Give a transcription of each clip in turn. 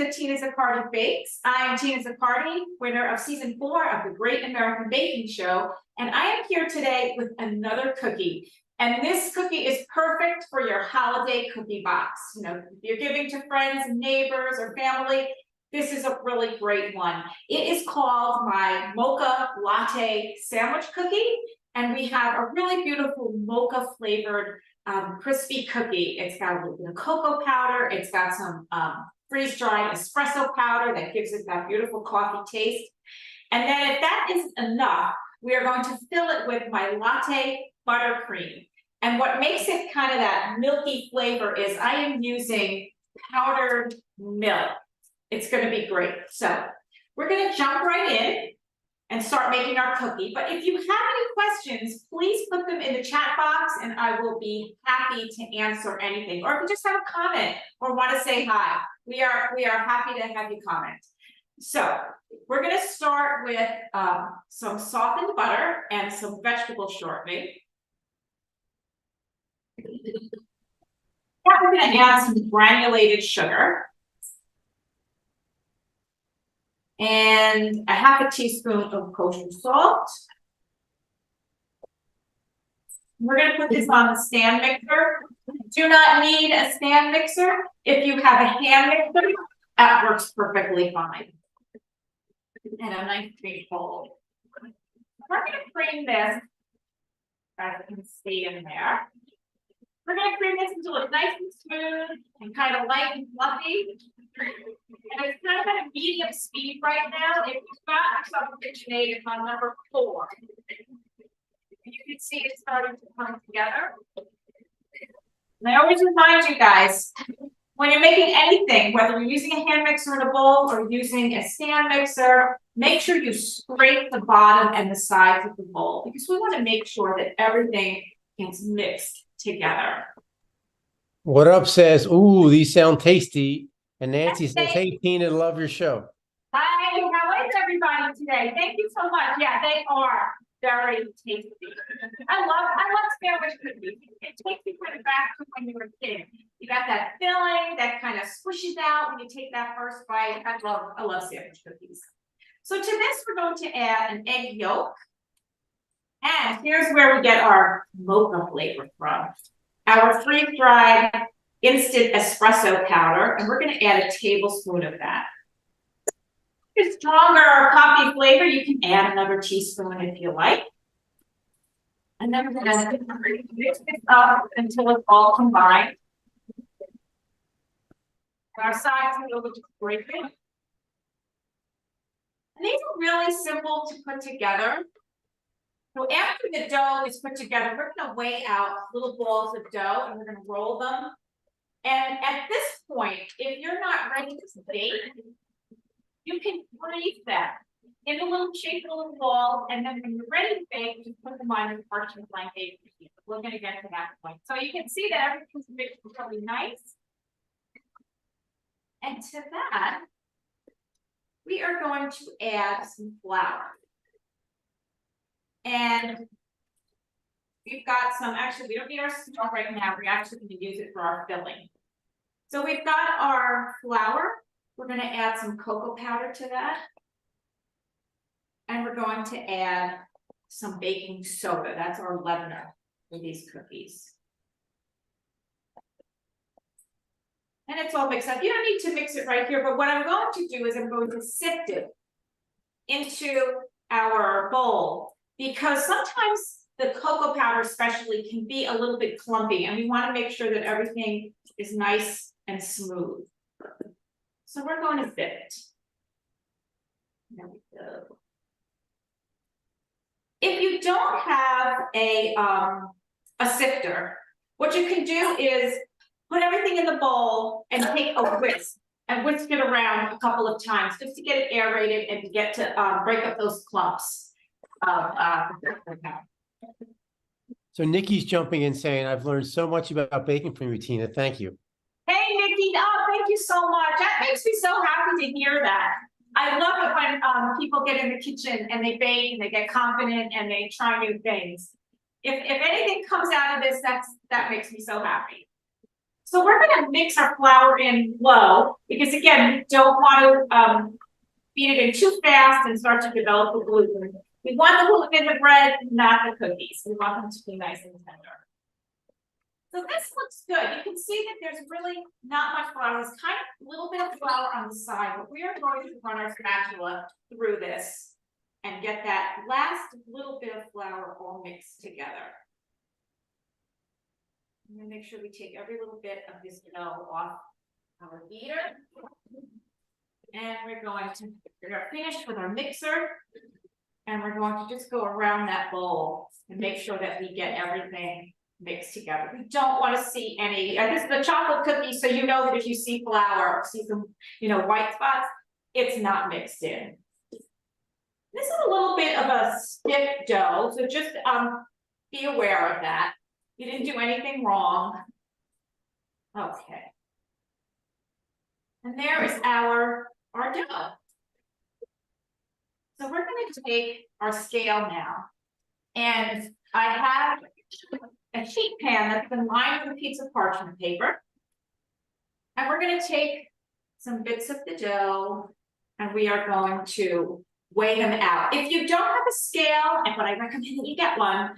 to Tina Zaccardi Bakes. I am Tina Zaccardi, winner of season 4 of the Great American Baking Show, and I am here today with another cookie. And this cookie is perfect for your holiday cookie box. You know, if you're giving to friends and neighbors or family, this is a really great one. It is called my Mocha Latte Sandwich Cookie, and we have a really beautiful mocha flavored crispy cookie. It's got a little bit of cocoa powder. It's got some freeze-dried espresso powder that gives it that beautiful coffee taste. And then if that isn't enough, we are going to fill it with my latte buttercream. And what makes it kind of that milky flavor is I am using powdered milk. It's going to be great. So we're going to jump right in and start making our cookie. But if you have any questions, please put them in the chat box and I will be happy to answer anything. Or if you just have a comment or want to say hi, we are happy to have you comment. So we're going to start with some softened butter and some vegetable shortening. Now we're going to add some granulated sugar. And a half a teaspoon of kosher salt. We're going to put this on the stand mixer. Do not need a stand mixer. If you have a hand mixer, that works perfectly fine. And a nice big bowl. We're going to cream this, as you can see in there. We're going to cream this until it's nice and smooth and kind of light and fluffy. And it's kind of at a medium speed right now. If you've got some KitchenAid, it's on number 4. You can see it starting to come together. And I always remind you guys, when you're making anything, whether you're using a hand mixer in a bowl or using a stand mixer, make sure you scrape the bottom and the sides of the bowl because we want to make sure that everything gets mixed together. What up says, ooh, these sound tasty. And Nancy says, hey, Tina, love your show. Hi, how is everybody today? Thank you so much. Yeah, they are very tasty. I love sandwich cookies. It takes you kind of back to when you were a kid. You got that filling that kind of squishes out when you take that first bite. I love sandwich cookies. So to this, we're going to add an egg yolk. And here's where we get our mocha flavor from. Our freeze-dried instant espresso powder, and we're going to add a tablespoon of that. If it's stronger coffee flavor, you can add another teaspoon if you like. And then we're going to mix this up until it's all combined. Our sides will just break it. And these are really simple to put together. So after the dough is put together, we're going to weigh out little balls of dough and we're going to roll them. And at this point, if you're not ready to bake, you can freeze them in a little shape, a little ball, and then when you're ready to bake, you put them on a parchment blanket baking sheet. We're going to get to that point. So you can see that everything's mixed really nice. And to that, we are going to add some flour. And we've got some, actually, we don't need our straw right now. We're actually going to use it for our filling. So we've got our flour. We're going to add some cocoa powder to that. And we're going to add some baking soda. That's our leavener for these cookies. And it's all mixed up. You don't need to mix it right here, but what I'm going to do is I'm going to sift it into our bowl because sometimes the cocoa powder especially can be a little bit clumpy and we want to make sure that everything is nice and smooth. So we're going to sift. There we go. If you don't have a sifter, what you can do is put everything in the bowl and take a whisk and whisk it around a couple of times just to get it aerated and to get to break up those clumps. So Nikki's jumping in saying, I've learned so much about baking from you, Tina. Thank you. Hey, Nikki. Oh, thank you so much. That makes me so happy to hear that. I love it when people get in the kitchen and they bake and they get confident and they try new things. If anything comes out of this, that makes me so happy. So we're gonna mix our flour in low, because again, we don't want to beat it in too fast and start to develop the gluten. We want the gluten in the bread, not the cookies. We want them to be nice and tender. So this looks good. You can see that there's really not much flour. There's kind of a little bit of flour on the side, but we are going to run our spatula through this and get that last little bit of flour all mixed together. I'm gonna make sure we take every little bit of this dough off our beater. And we're finished with our mixer. And we're going to just go around that bowl and make sure that we get everything mixed together. We don't want to see any, this is the chocolate cookie, so you know that if you see flour or see some, white spots, it's not mixed in. This is a little bit of a stiff dough, so just be aware of that. You didn't do anything wrong. Okay. And there is our dough. So we're going to take our scale now. And I have a sheet pan that's been lined with a piece of parchment paper. And we're going to take some bits of the dough and we are going to weigh them out. If you don't have a scale, and what I recommend that you get one,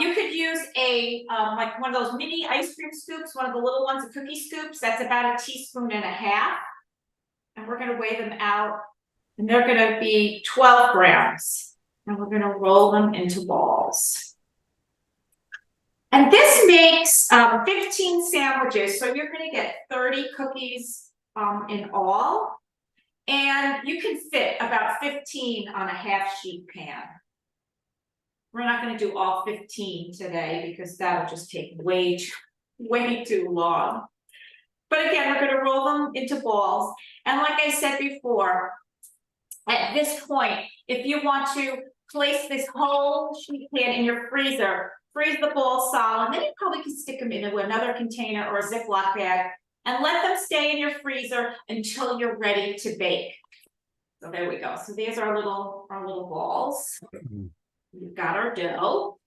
you could use a like one of those mini ice cream scoops, one of the little ones, the cookie scoops. That's about 1.5 teaspoons. And we're going to weigh them out. And they're going to be 12 grams. And we're going to roll them into balls. And this makes 15 sandwiches. So you're going to get 30 cookies in all. And you can fit about 15 on a half-sheet pan. We're not going to do all 15 today because that'll just take way too long. But again, we're going to roll them into balls. And like I said before, at this point, if you want to place this whole sheet pan in your freezer, freeze the balls solid, then you probably can stick them into another container or a Ziploc bag and let them stay in your freezer until you're ready to bake. So there we go. So these are our little balls. We've got our dough.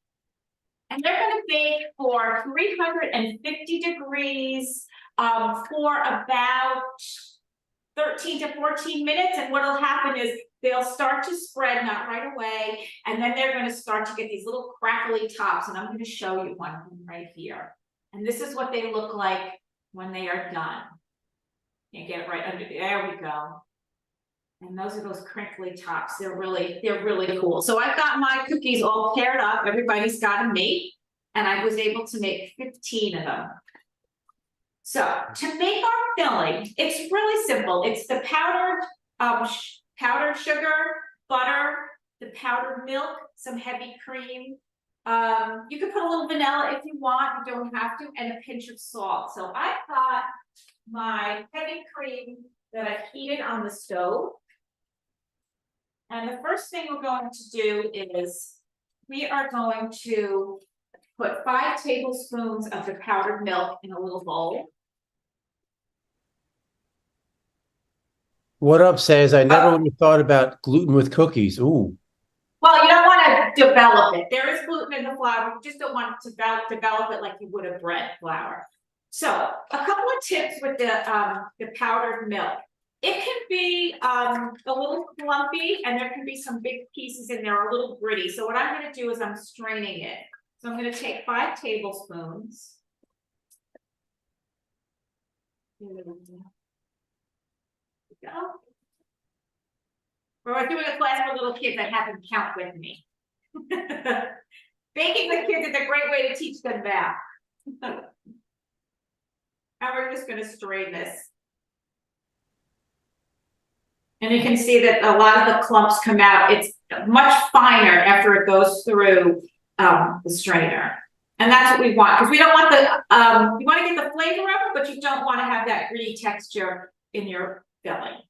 And they're going to bake for 350 degrees for about 13 to 14 minutes. And what'll happen is they'll start to spread, not right away. And then they're going to start to get these little crackly tops. And I'm going to show you one right here. And this is what they look like when they are done. You get it right under there we go. And those are those crinkly tops. They're really cool. So I've got my cookies all paired up. Everybody's got a mate. And I was able to make 15 of them. So to make our filling, it's really simple. It's the powdered sugar, butter, the powdered milk, some heavy cream. You can put a little vanilla if you want, you don't have to, and a pinch of salt. So I've got my heavy cream that I heated on the stove. And the first thing we're going to do is we are going to put 5 tablespoons of the powdered milk in a little bowl. What up, says I never would have thought about gluten with cookies. Ooh. Well, you don't want to develop it. There is gluten in the flour. You just don't want to develop it like you would a bread flour. So a couple of tips with the powdered milk. It can be a little clumpy and there can be some big pieces in there, a little gritty. So what I'm going to do is I'm straining it. So I'm going to take 5 tablespoons. There we go. We're doing a class for little kids that have them count with me. Baking with kids is a great way to teach them math. And we're just going to strain this. And you can see that a lot of the clumps come out. It's much finer after it goes through the strainer. And that's what we want, because we don't want the, you want to get the flavor of it, but you don't want to have that gritty texture in your filling.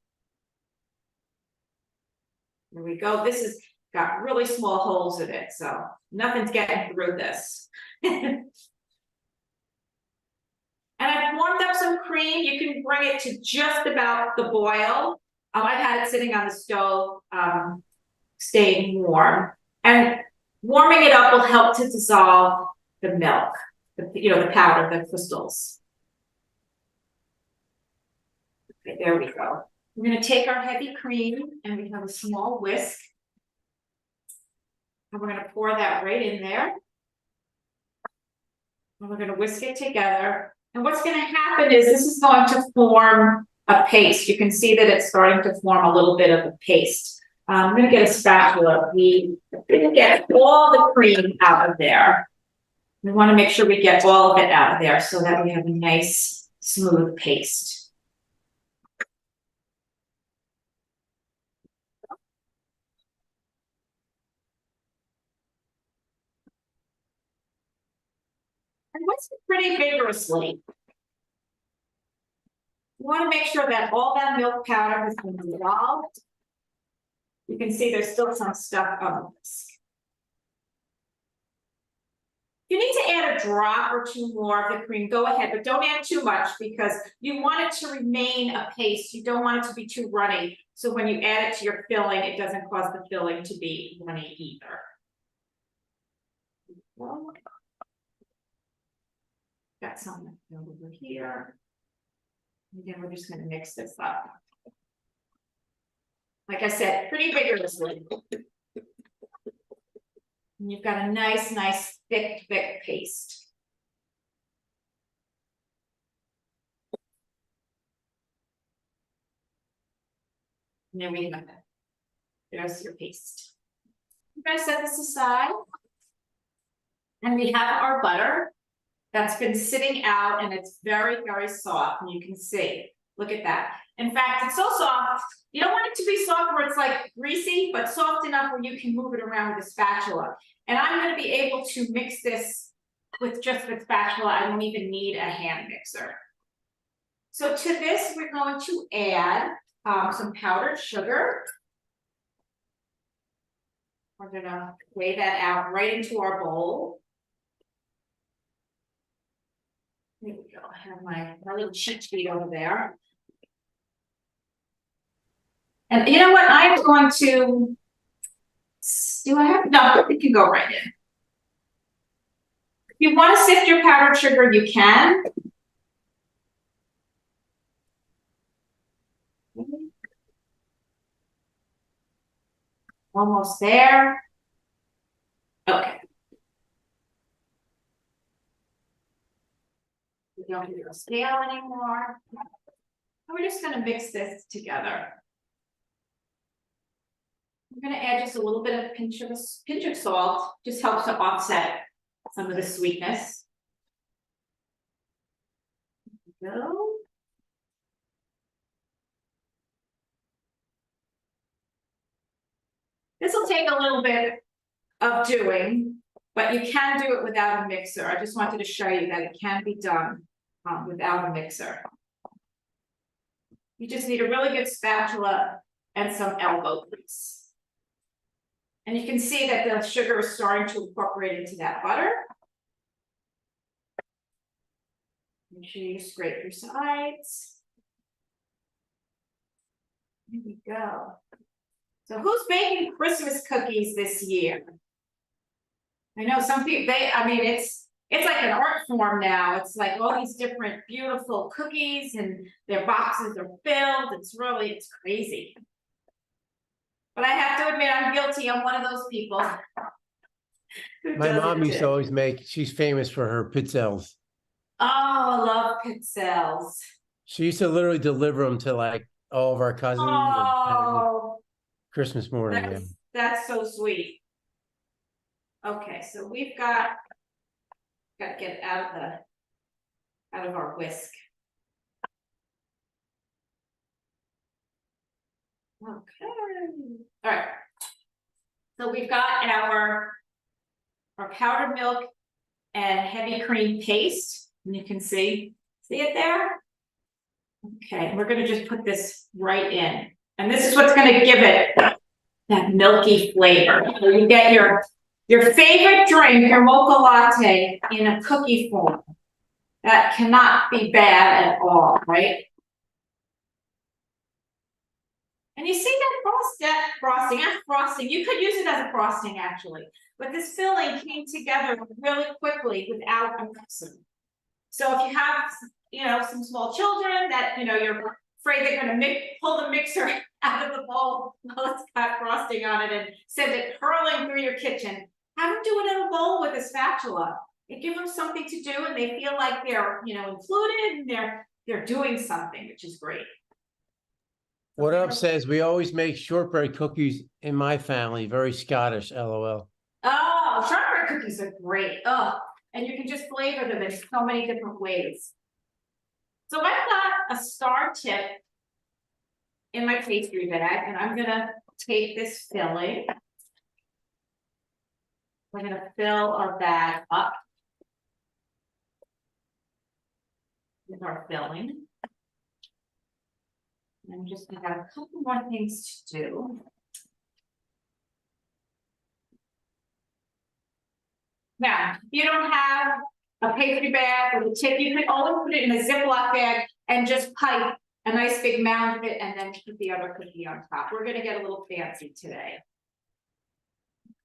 There we go. This has got really small holes in it, so nothing's getting through this. And I've warmed up some cream. You can bring it to just about the boil. I've had it sitting on the stove, staying warm. And warming it up will help to dissolve the milk, the powder, the crystals. Okay, there we go. We're gonna take our heavy cream and we have a small whisk. And we're gonna pour that right in there. And we're gonna whisk it together. And what's gonna happen is this is going to form a paste. You can see that it's starting to form a little bit of a paste. I'm gonna get a spatula. We're gonna get all the cream out of there. We wanna make sure we get all of it out of there so that we have a nice smooth paste. And whisk it pretty vigorously. You want to make sure that all that milk powder has been dissolved. You can see there's still some stuff on the whisk. You need to add a drop or two more of the cream, go ahead, but don't add too much because you want it to remain a paste. You don't want it to be too runny. So when you add it to your filling, it doesn't cause the filling to be runny either. Got some over here. Again, we're just gonna mix this up. Like I said, pretty vigorously. And you've got a nice, thick paste. And there we have it. There's your paste. I'm gonna set this aside. And we have our butter that's been sitting out and it's very, very soft. And you can see, look at that. In fact, it's so soft, you don't want it to be soft where it's like greasy, but soft enough where you can move it around with a spatula. And I'm gonna be able to mix this with just the spatula. I don't even need a hand mixer. So to this, we're going to add some powdered sugar. We're gonna weigh that out right into our bowl. Here we go. I have my little cheat sheet over there. And you know what? I'm going to, do I have, no, it can go right in. If you want to sift your powdered sugar, you can. Almost there. Okay. We don't need a scale anymore. We're just going to mix this together. I'm going to add just a little bit of pinch of salt, just helps to offset some of the sweetness. There we go. This will take a little bit of doing, but you can do it without a mixer. I just wanted to show you that it can be done without a mixer. You just need a really good spatula and some elbow grease. And you can see that the sugar is starting to incorporate into that butter. Make sure you scrape your sides. There we go. So who's baking Christmas cookies this year? I know some people, I mean, it's like an art form now. It's like all these different beautiful cookies and their boxes are filled. It's crazy. But I have to admit, I'm guilty. I'm one of those people. My mom used to always make, she's famous for her pizzelles. Oh, I love pizzelles. She used to literally deliver them to like all of our cousins. Oh, Christmas morning. That's so sweet. Okay, so we've got to get out of our whisk. Okay. All right. So we've got our powdered milk and heavy cream paste, and you can see it there. Okay, we're going to just put this right in, and this is what's going to give it that milky flavor. So you get your favorite drink, your mocha latte, in a cookie form. That cannot be bad at all, right? And you see that frosting, you could use it as a frosting actually, but this filling came together really quickly without a mixer. So if you have, some small children that, you're afraid they're gonna pull the mixer out of the bowl while it's got frosting on it and send it hurling through your kitchen. Have them do it in a bowl with a spatula. It gives them something to do, and they feel like they're, included, and they're doing something, which is great. What up says we always make shortbread cookies in my family. Very Scottish, LOL. Oh, shortbread cookies are great. Oh, and you can just flavor them in so many different ways. So I've got a star tip in my pastry bag, and I'm gonna take this filling. We're gonna fill our bag up with our filling. I'm just gonna have a couple more things to do. Now, if you don't have a pastry bag with a tip, you can always put it in a Ziploc bag and just pipe a nice big mound of it and then put the other cookie on top. We're gonna get a little fancy today.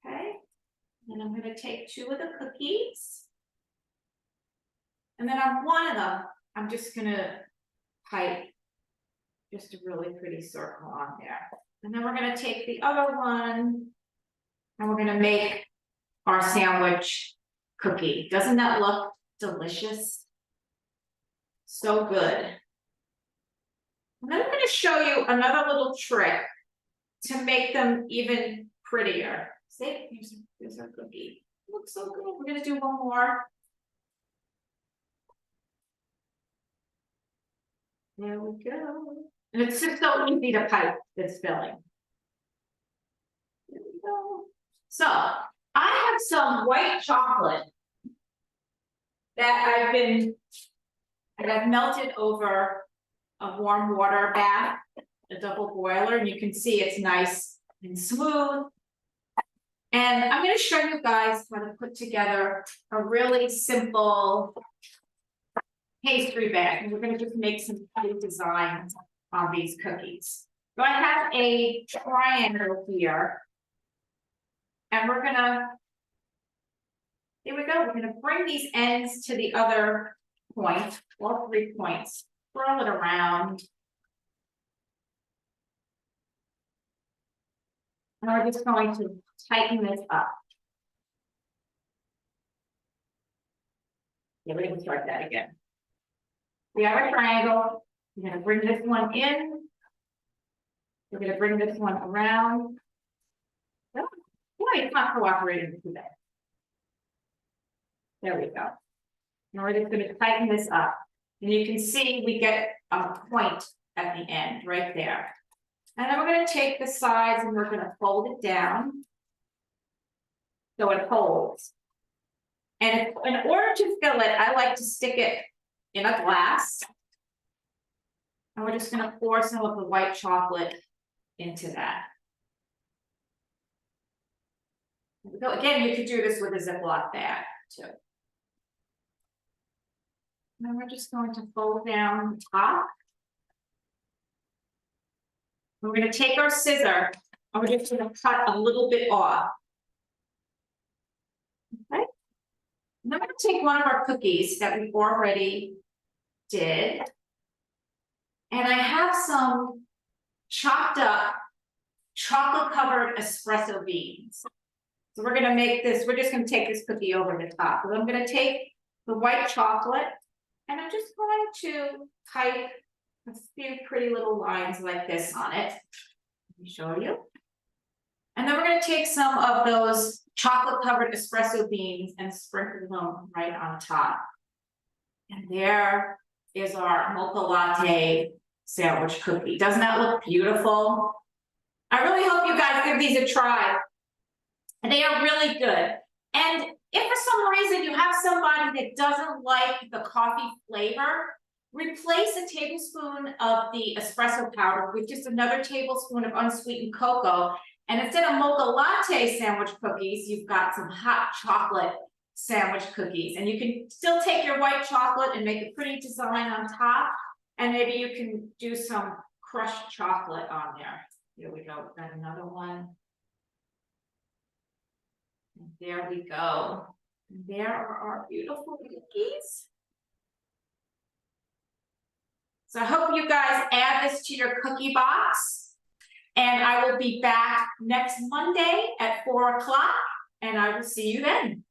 Okay, and I'm gonna take 2 of the cookies. And then on one of them, I'm just gonna pipe just a really pretty circle on there. And then we're gonna take the other one and we're gonna make our sandwich cookie. Doesn't that look delicious? So good. And then I'm gonna show you another little trick to make them even prettier. See, here's our cookie. It looks so good. We're gonna do one more. There we go. And it's just so easy to pipe this filling. There we go. So I have some white chocolate that I've melted over a warm water bath, a double boiler, and you can see it's nice and smooth. And I'm going to show you guys how to put together a really simple pastry bag. And we're going to just make some pretty designs on these cookies. So I have a triangle here. And we're gonna, here we go, we're gonna bring these ends to the other point, all 3 points, swirl it around. And we're just going to tighten this up. Yeah, we're gonna start that again. We have a triangle, we're gonna bring this one in. We're gonna bring this one around. Oh, boy, it's not cooperating today. There we go. And we're just gonna tighten this up. And you can see we get a point at the end, right there. And then we're gonna take the sides and we're gonna fold it down so it holds. And in order to fill it, I like to stick it in a glass. And we're just gonna pour some of the white chocolate into that. So again, you could do this with a Ziploc bag too. And then we're just going to fold down the top. We're going to take our scissor and we're just going to cut a little bit off. Okay. And then I'm going to take one of our cookies that we've already did. And I have some chopped up chocolate covered espresso beans. So we're going to make this, we're just going to take this cookie over the top. So I'm going to take the white chocolate and I'm just going to type a few pretty little lines like this on it. Let me show you. And then we're going to take some of those chocolate covered espresso beans and sprinkle them right on top. And there is our mocha latte sandwich cookie. Doesn't that look beautiful? I really hope you guys give these a try. And they are really good. And if for some reason you have somebody that doesn't like the coffee flavor, replace a tablespoon of the espresso powder with just another tablespoon of unsweetened cocoa. And instead of mocha latte sandwich cookies, you've got some hot chocolate sandwich cookies. And you can still take your white chocolate and make a pretty design on top. And maybe you can do some crushed chocolate on there. Here we go, we've got another one. And there we go. And there are our beautiful cookies. So I hope you guys add this to your cookie box. And I will be back next Monday at 4 o'clock, and I will see you then.